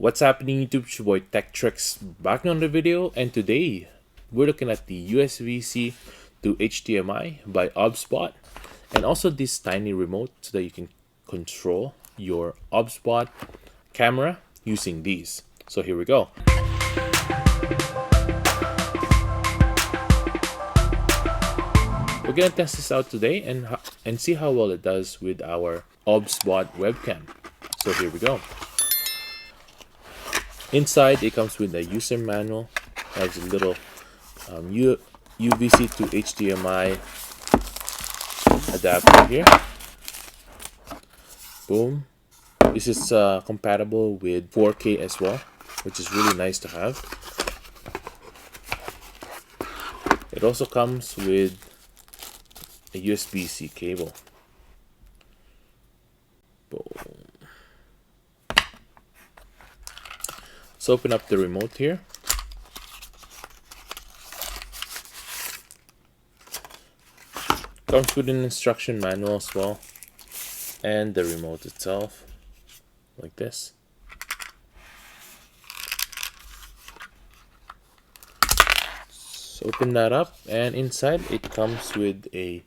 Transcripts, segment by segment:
What's happening YouTube? It's your boy Tech TRX back on the video, and today we're looking at the USB-C to HDMI by OBSBOT, and also this tiny remote so that you can control your OBSBOT camera using these. So here we go. We're gonna test this out today and see how well it does with our OBSBOT webcam. So here we go. Inside, it comes with a user manual. Has a little UVC to HDMI adapter here. Boom. This is compatible with 4K as well, which is really nice to have. It also comes with a USB-C cable. Boom. Let's open up the remote here. Comes with an instruction manual as well, and the remote itself, like this. So open that up, and inside it comes with a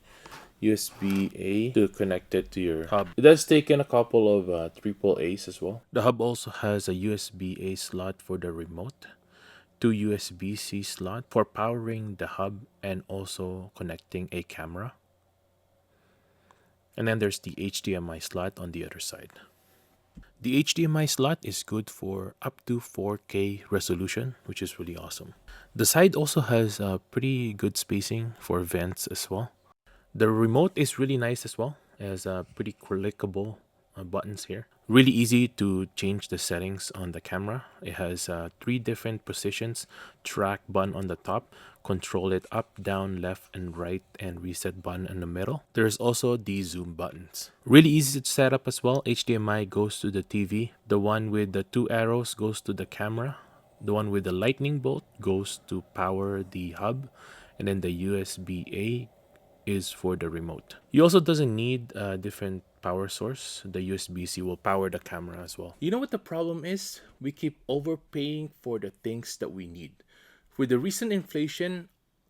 USB-A to connect it to your hub. It does take in a couple of AAAs as well. The hub also has a USB-A slot for the remote, 2 USB-C slot for powering the hub and also connecting a camera. And then there's the HDMI slot on the other side. The HDMI slot is good for up to 4K resolution, which is really awesome. The side also has pretty good spacing for vents as well. The remote is really nice as well. It has pretty clickable buttons here. Really easy to change the settings on the camera. It has 3 different positions, track button on the top, control it up, down, left, and right, and reset button in the middle. There's also the zoom buttons. Really easy to set up as well. HDMI goes to the TV. The one with the 2 arrows goes to the camera. The one with the lightning bolt goes to power the hub. And then the USB-A is for the remote. You also doesn't need a different power source. The USB-C will power the camera as well. You know what the problem is? We keep overpaying for the things that we need. With the recent inflation,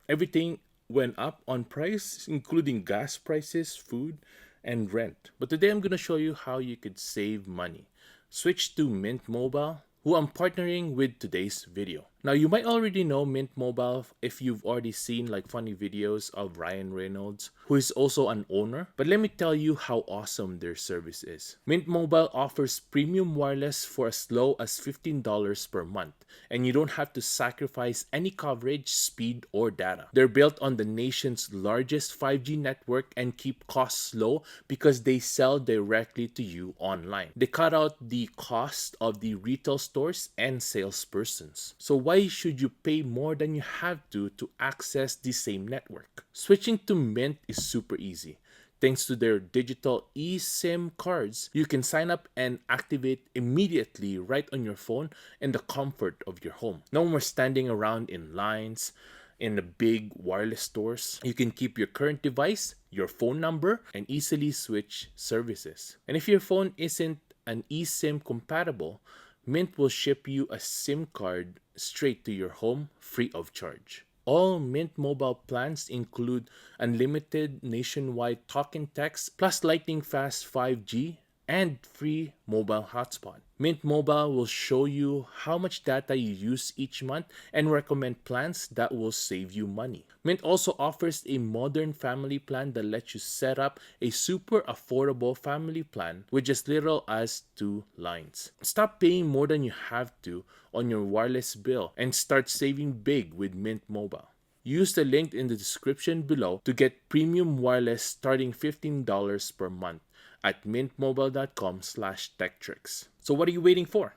everything went up on price, including gas prices, food, and rent. But today I'm going to show you how you could save money. Switch to Mint Mobile, who I'm partnering with today's video. Now, you might already know Mint Mobile if you've already seen like funny videos of Ryan Reynolds, who is also an owner. But let me tell you how awesome their service is. Mint Mobile offers premium wireless for as low as $15 per month, and you don't have to sacrifice any coverage, speed, or data. They're built on the nation's largest 5G network and keep costs low because they sell directly to you online. They cut out the cost of the retail stores and salespersons. So why should you pay more than you have to access the same network? Switching to Mint is super easy. Thanks to their digital eSIM cards, you can sign up and activate immediately right on your phone in the comfort of your home. No more standing around in lines in the big wireless stores. You can keep your current device, your phone number, and easily switch services. And if your phone isn't an eSIM compatible, Mint will ship you a SIM card straight to your home free of charge. All Mint Mobile plans include unlimited nationwide talk and text, plus lightning fast 5G and free mobile hotspot. Mint Mobile will show you how much data you use each month and recommend plans that will save you money. Mint also offers a modern family plan that lets you set up a super affordable family plan with just little as 2 lines. Stop paying more than you have to on your wireless bill and start saving big with Mint Mobile. Use the link in the description below to get premium wireless starting $15 per month at mintmobile.com/techtricks. So what are you waiting for?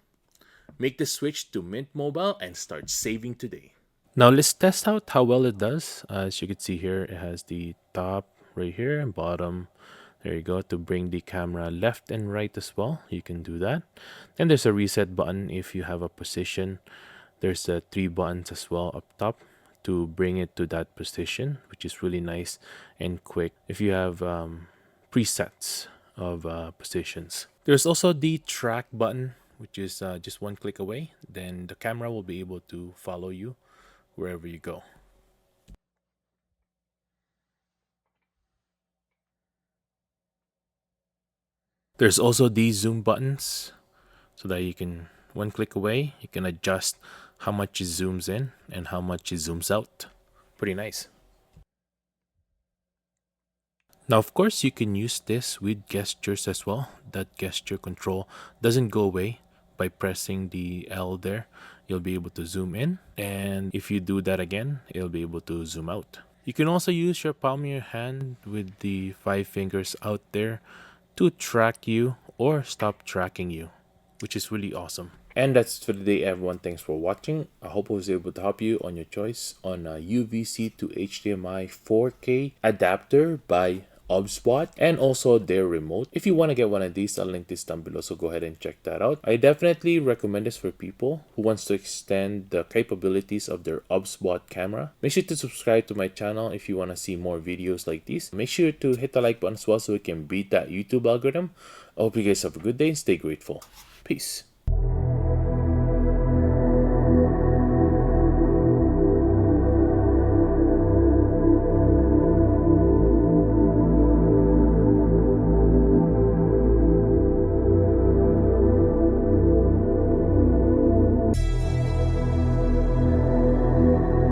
Make the switch to Mint Mobile and start saving today. Now let's test out how well it does. As you can see here, it has the top right here and bottom. There you go, to bring the camera left and right as well. You can do that. Then there's a reset button if you have a position. There's the 3 buttons as well up top to bring it to that position, which is really nice and quick if you have presets of positions. There's also the track button, which is just one click away. Then the camera will be able to follow you wherever you go. There's also these zoom buttons so that you can, one click away, you can adjust how much it zooms in and how much it zooms out. Pretty nice. Now, of course, you can use this with gestures as well. That gesture control doesn't go away by pressing the L there. You'll be able to zoom in, and if you do that again, it'll be able to zoom out. You can also use your palm of your hand with the 5 fingers out there to track you or stop tracking you, which is really awesome. And that's for today, everyone. Thanks for watching. I hope I was able to help you on your choice on a UVC to HDMI 4K adapter by OBSBOT and also their remote. If you want to get one of these, I'll link this down below, so go ahead and check that out. I definitely recommend this for people who wants to extend the capabilities of their OBSBOT camera. Make sure to subscribe to my channel if you want to see more videos like these. Make sure to hit the like button as well so we can beat that YouTube algorithm. I hope you guys have a good day and stay grateful. Peace.